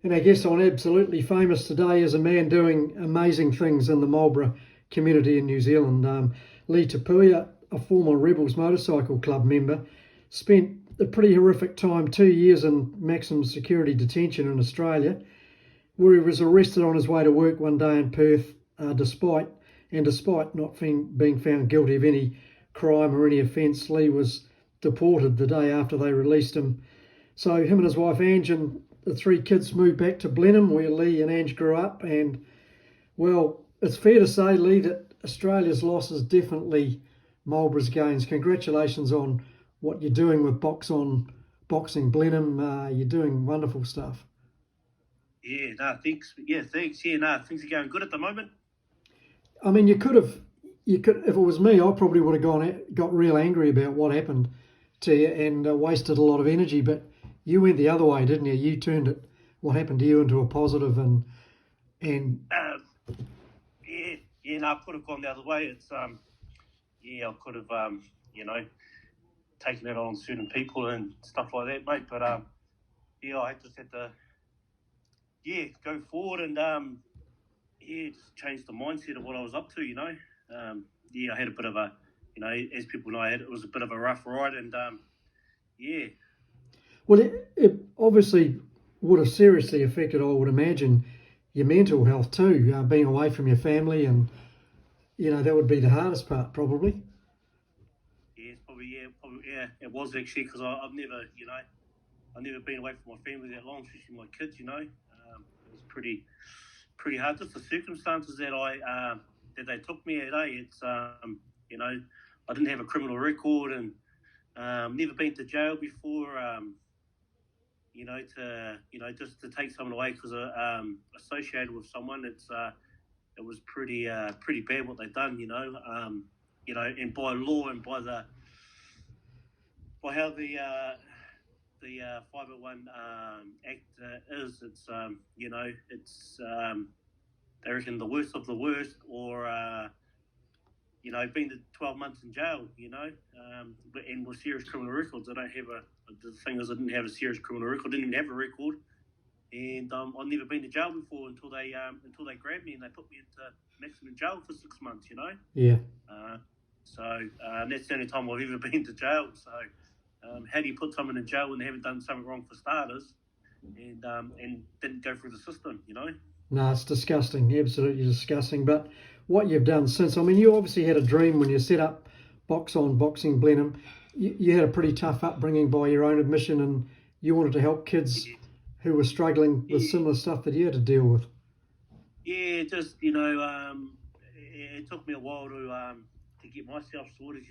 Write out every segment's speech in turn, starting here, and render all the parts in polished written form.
And I guess I'm absolutely famous today as a man doing amazing things in the Marlborough community in New Zealand. Lee Puia, a former Rebels Motorcycle Club member, spent a pretty horrific time, 2 years in maximum security detention in Australia, where he was arrested on his way to work one day in Perth, despite not being found guilty of any crime or any offence. Lee was deported the day after they released him. So him and his wife Ange and the three kids moved back to Blenheim, where Lee and Ange grew up. And well, it's fair to say, Lee, that Australia's loss is definitely Marlborough's gains. Congratulations on what you're doing with Boxing Blenheim. You're doing wonderful stuff. Yeah, no, thanks. Yeah, thanks. Yeah, no, things are going good at the moment. I mean, you could, if it was me, I probably would have got real angry about what happened to you and wasted a lot of energy. But you went the other way, didn't you? You turned what happened to you into a positive, and yeah, no, I could have gone the other way. It's yeah, I could have taken it on certain people and stuff like that, mate. But yeah, I just had to go forward and just change the mindset of what I was up to. I had a bit of a, as people know, it was a bit of a rough ride, and yeah. Well, it obviously would have seriously affected, I would imagine, your mental health too, being away from your family, and that would be the hardest part, probably. Yeah, yeah, it was actually, because I've never, I've never been away from my family that long, especially my kids. It was pretty hard. Just the circumstances that they took me at. It's I didn't have a criminal record and never been to jail before. Just to take someone away because associated with someone, it was pretty bad what they've done. And by law and by how the 501 Act is, it's they reckon the worst of the worst, or been to 12 months in jail, and with serious criminal records. I don't have the thing is, I didn't have a serious criminal record, didn't even have a record, and I've never been to jail before until they grabbed me and they put me into maximum jail for 6 months, Yeah. So that's the only time I've ever been to jail. So how do you put someone in jail when they haven't done something wrong for starters, and didn't go through the system, No, it's disgusting, absolutely disgusting. But what you've done since, I mean, you obviously had a dream when you set up Boxing Blenheim. You had a pretty tough upbringing by your own admission, and you wanted to help kids who were struggling with similar stuff that you had to deal with. Yeah, just it took me a while to get myself sorted.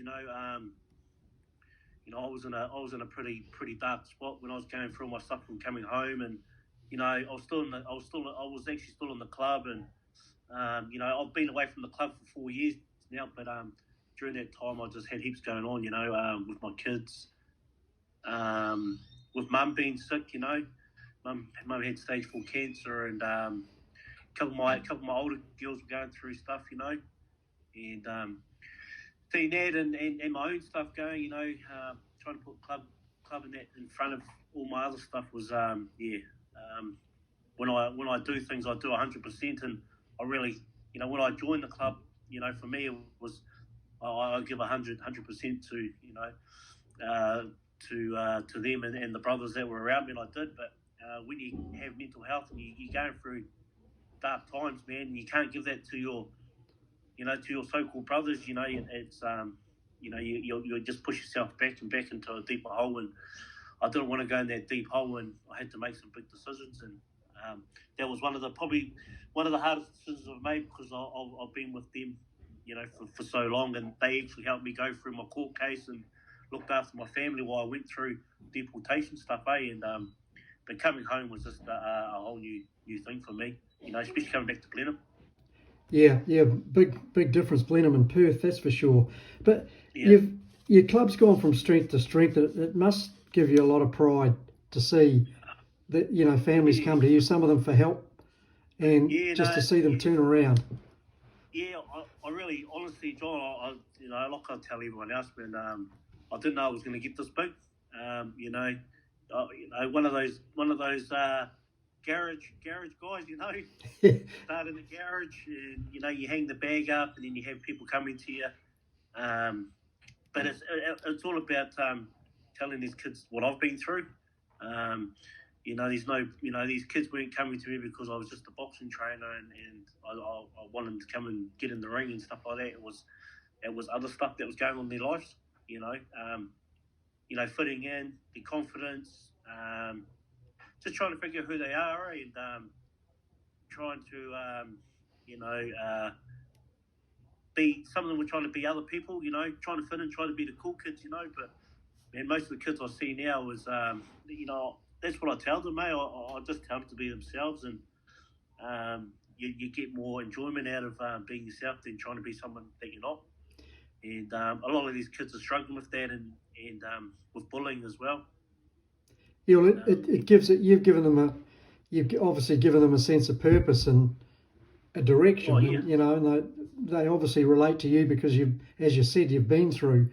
I was in a pretty dark spot when I was going through all my stuff from coming home, and I was actually still in the club, and I've been away from the club for 4 years now, but during that time I just had heaps going on, with my kids, with mum being sick, mum had stage 4 cancer, and a couple of my older girls were going through stuff, and seeing that and my own stuff going, trying to put club in that in front of all my other stuff was when I do things, I do 100%, and I really, when I joined the club, for me it was I give 100% to them and the brothers that were around me, and I did. But when you have mental health and you're going through dark times, man, you can't give that to your so-called brothers. It's you just push yourself back into a deeper hole, and I didn't want to go in that deep hole, and I had to make some big decisions, and that was probably one of the hardest decisions I've made, because I've been with them, for so long, and they actually helped me go through my court case and looked after my family while I went through deportation stuff, and but coming home was just a whole new thing for me, especially coming back to Blenheim. Yeah, big difference, Blenheim and Perth, that's for sure. But your club's gone from strength to strength. It must give you a lot of pride to see that families come to you, some of them for help, and to see them turn around. Yeah, I really, honestly, John, like I tell everyone else, man, I didn't know I was going to get this big. One of those garage guys, you know. Start in the garage, and you hang the bag up, and then you have people coming to you. But it's all about telling these kids what I've been through. There's no, these kids weren't coming to me because I was just a boxing trainer and I wanted them to come and get in the ring and stuff like that. It was other stuff that was going on in their lives. Fitting in, the confidence, just trying to figure out who they are and trying to, be. Some of them were trying to be other people, trying to fit in, trying to be the cool kids, but. Man, most of the kids I see now is, that's what I tell them, mate. I just tell them to be themselves, and you get more enjoyment out of being yourself than trying to be someone that you're not. And a lot of these kids are struggling with that, and with bullying as well. Yeah, well, it gives it. You've obviously given them a sense of purpose and a direction. Oh, yeah. And they obviously relate to you because as you said, you've been through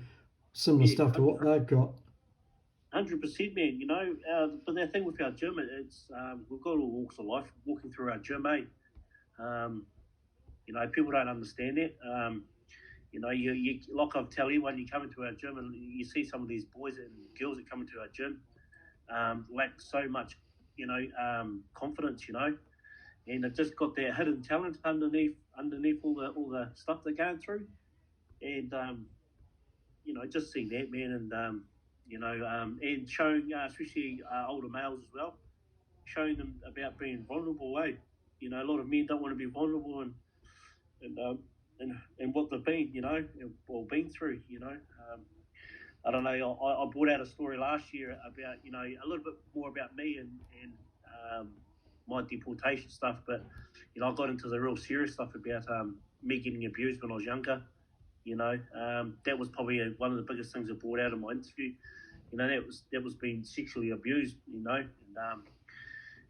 similar stuff to what they've got. 100%, man. But the thing with our gym, it's we've got all walks of life walking through our gym, eh? People don't understand that. You like I tell everyone, you come into our gym and you see some of these boys and girls that come into our gym lack so much, confidence, and they've just got their hidden talent underneath all the stuff they're going through, and just seeing that, man, and and showing, especially older males as well, showing them about being vulnerable. A lot of men don't want to be vulnerable and what they've been, or been through. I don't know. I brought out a story last year about a little bit more about me and my deportation stuff, but I got into the real serious stuff about me getting abused when I was younger. That was probably one of the biggest things I brought out of my interview. That was being sexually abused.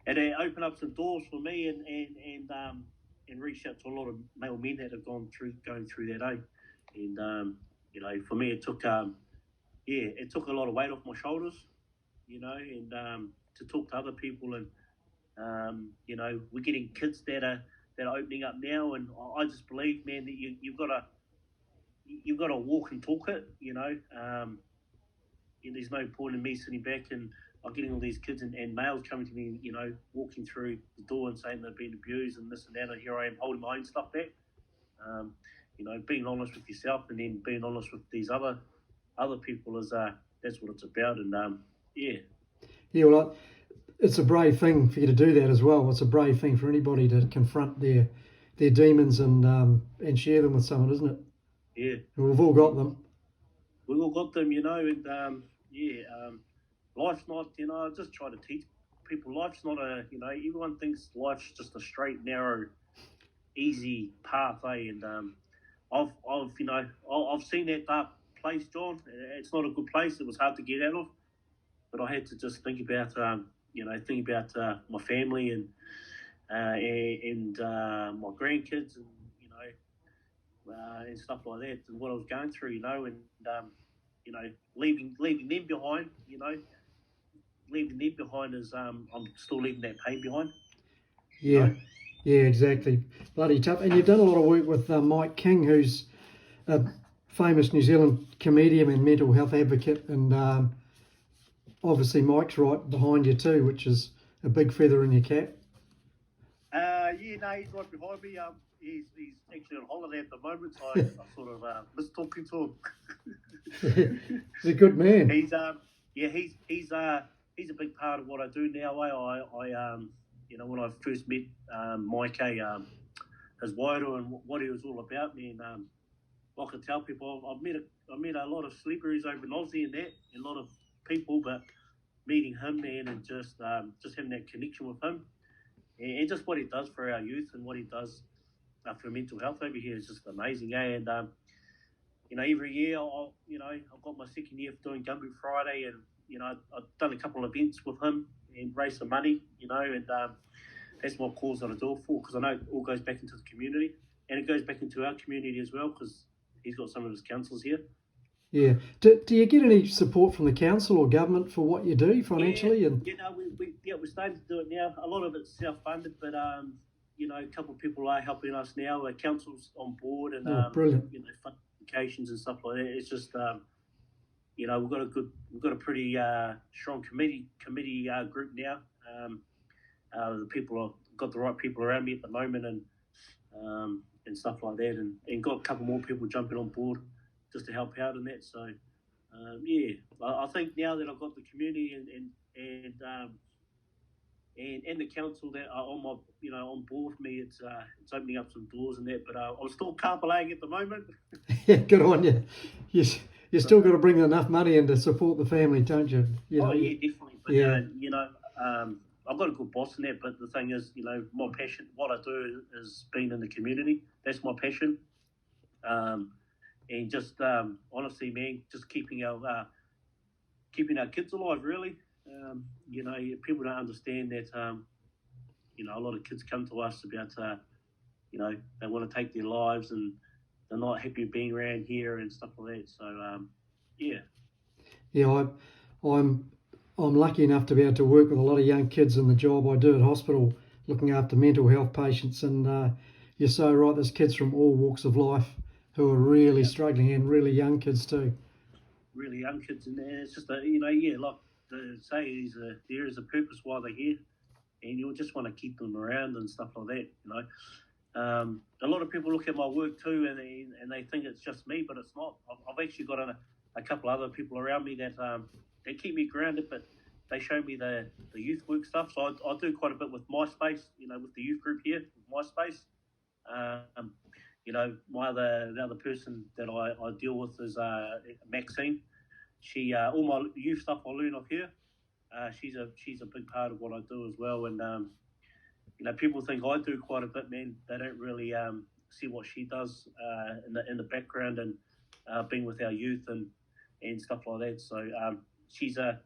And it opened up some doors for me and reached out to a lot of male men that have going through that. And for me, it took a lot of weight off my shoulders. And to talk to other people, and we're getting kids that are opening up now, and I just believe, man, that you've got to walk and talk it. There's no point in me sitting back and I'm getting all these kids and males coming to me, walking through the door and saying they've been abused and this and that, and here I am holding my own stuff back. Being honest with yourself and then being honest with these other people is that's what it's about. And yeah, well, it's a brave thing for you to do that as well. It's a brave thing for anybody to confront their demons and share them with someone, isn't it? Yeah, and we've all got them. We've all got them, and life's not, I just try to teach people life's not everyone thinks life's just a straight, narrow, easy path, and I've seen that dark place, John. It's not a good place. It was hard to get out of, but I had to just think about my family and my grandkids and and stuff like that, and what I was going through, and leaving them behind, leaving them behind is I'm still leaving that pain behind. Yeah, yeah, exactly. Bloody tough. And you've done a lot of work with Mike King, who's a famous New Zealand comedian and mental health advocate, and obviously Mike's right behind you too, which is a big feather in your cap. He's right behind me. He's actually on holiday at the moment, so I sort of miss talking to him. He's a good man. He's he's a big part of what I do now. I when I first met Mike, his wider and what he was all about, man. Like I tell people, I've met a lot of celebrities over in Aussie and that, and a lot of people, but meeting him, man, and just having that connection with him, and just what he does for our youth and what he does for mental health over here is just amazing, eh? And every year, I've got my second year of doing Gumboot Friday, and I've done a couple of events with him and raised some money, and that's my cause that I do it for, because I know it all goes back into the community, and it goes back into our community as well, because he's got some of his councillors here. Yeah. Do you get any support from the council or government for what you do Yeah, financially? And we're starting to do it now. A lot of it's self-funded, but a couple of people are helping us now. The council's on board, and oh, brilliant. fund applications and stuff like that. It's just we've got a pretty strong committee group now. The people have got the right people around me at the moment, and stuff like that, and got a couple more people jumping on board just to help out in that. So yeah, I think now that I've got the community and the council that are on my on board with me, it's opening up some doors and that. But I'm still carpeting at the moment. Yeah, good on you. You still got to bring enough money in to support the family, don't you? Yeah, definitely. But Yeah. I've got a good boss in that. But the thing is, my passion, what I do is being in the community. That's my passion. And just honestly, man, just keeping our kids alive. Really, people don't understand that. A lot of kids come to us about, they want to take their lives and they're not happy being around here and stuff like that. So, yeah. Yeah, I'm I'm lucky enough to be able to work with a lot of young kids in the job I do at hospital, looking after mental health patients. And you're so right. There's kids from all walks of life who are really Yeah. struggling, and really young kids too. Really young kids in there. It's just like they say, there is a purpose why they're here, and you'll just want to keep them around and stuff like that. A lot of people look at my work too, and they think it's just me, but it's not. I've actually got a couple other people around me that they keep me grounded, but they show me the youth work stuff. So I do quite a bit with MySpace, with the youth group here, with MySpace. Um, the other person that I deal with is Maxine. She all my youth stuff I learn off here. She's a big part of what I do as well, and people think I do quite a bit, man. They don't really see what she does in the background and being with our youth and stuff like that. So she's a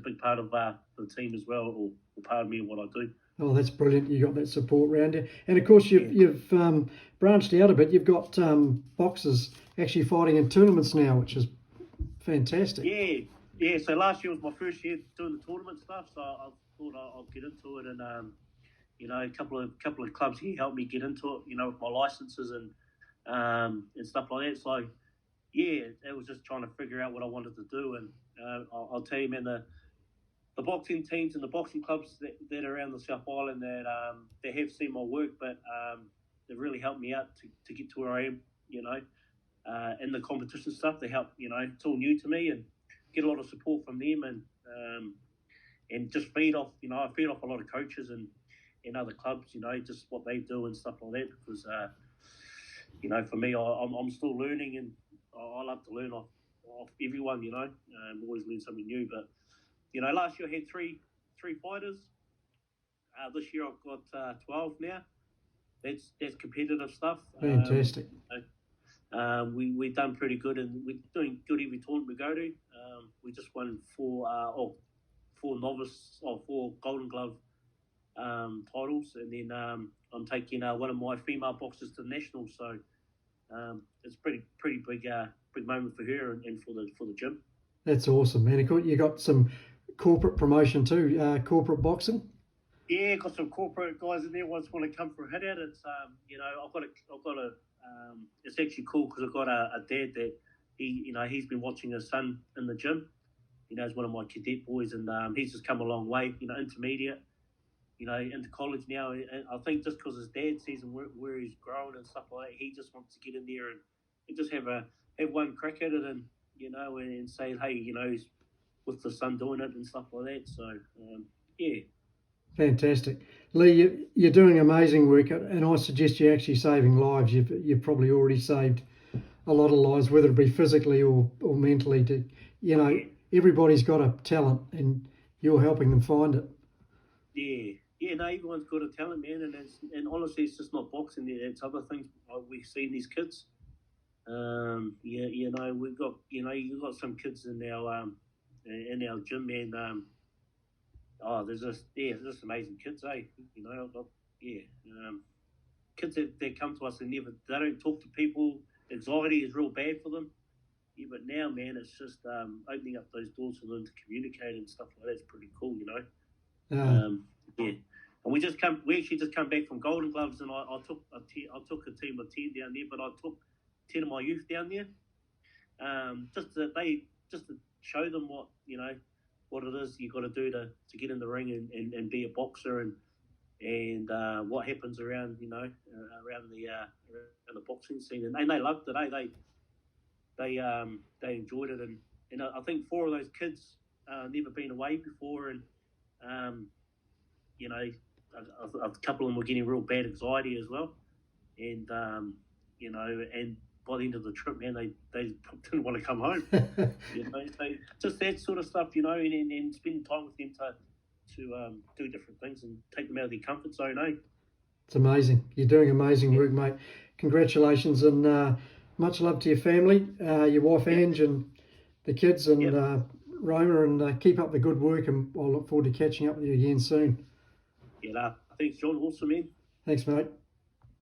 big part of the team as well, or part of me and what I do. Oh, that's brilliant. You got that support around you. And of course, you've branched out a bit. You've got boxers actually fighting in tournaments now, which is fantastic. Yeah. So last year was my first year doing the tournament stuff, so I thought I'll get into it, and a couple of clubs here helped me get into it, with my licenses and stuff like that. So yeah, it was just trying to figure out what I wanted to do, and I'll tell you, man, the boxing teams and the boxing clubs that are around the South Island that they have seen my work, but they've really helped me out to get to where I am, in the competition stuff. They help, it's all new to me, and get a lot of support from them, and just feed off, I feed off a lot of coaches and other clubs, just what they do and stuff like that, because for me, I'm still learning, and I love to learn off everyone, always learn something new. But last year I had three fighters. This year I've got 12 now. That's competitive stuff. Fantastic. We've done pretty good, and we're doing good every tournament we go to. We just won four novice or 4 Golden Glove titles, and then I'm taking one of my female boxers to the nationals. So it's pretty big moment for her and for the gym. That's awesome, man. You got some corporate promotion too, corporate boxing. Yeah, got some corporate guys in there. Once want to come for a hit at it. It's I've got a. It's actually cool because I've got a dad that he's been watching his son in the gym. He's one of my cadet boys, and he's just come a long way. Intermediate, into college now. And I think just because his dad sees him where he's grown and stuff like that, he just wants to get in there and just have one crack at it, and say, hey, he's with the son doing it and stuff like that. So yeah. Fantastic. Lee, you're doing amazing work, and I suggest you're actually saving lives. You've probably already saved a lot of lives, whether it be physically or mentally. Everybody's got a talent, and you're helping them find it. Yeah. No, everyone's got a talent, man, and honestly, it's just not boxing. It's other things we see in these kids. We've got you've got some kids in our gym, man. There's just amazing kids, eh? Kids that come to us and they don't talk to people. Anxiety is real bad for them. Yeah, but now, man, it's just opening up those doors for them to communicate and stuff like that's pretty cool, you know. Uh, Yeah, and we actually just come back from Golden Gloves, and I took a team of 10 down there, but I took 10 of my youth down there, just to show them what it is you got to do to get in the ring and be a boxer and what happens around around the boxing scene, and they loved it. They enjoyed it, and I think 4 of those kids never been away before, and um, you know, a couple of them were getting real bad anxiety as well, and and by the end of the trip, man, they didn't want to come home. So just that sort of stuff, and spending time with them to do different things and take them out of their comfort zone. it's amazing. You're doing amazing work, mate. Congratulations, and much love to your family, your wife Ange, and the kids, and Roma, and keep up the good work. And I'll look forward to catching up with you again soon. Thanks, John. Awesome, man. Thanks, mate.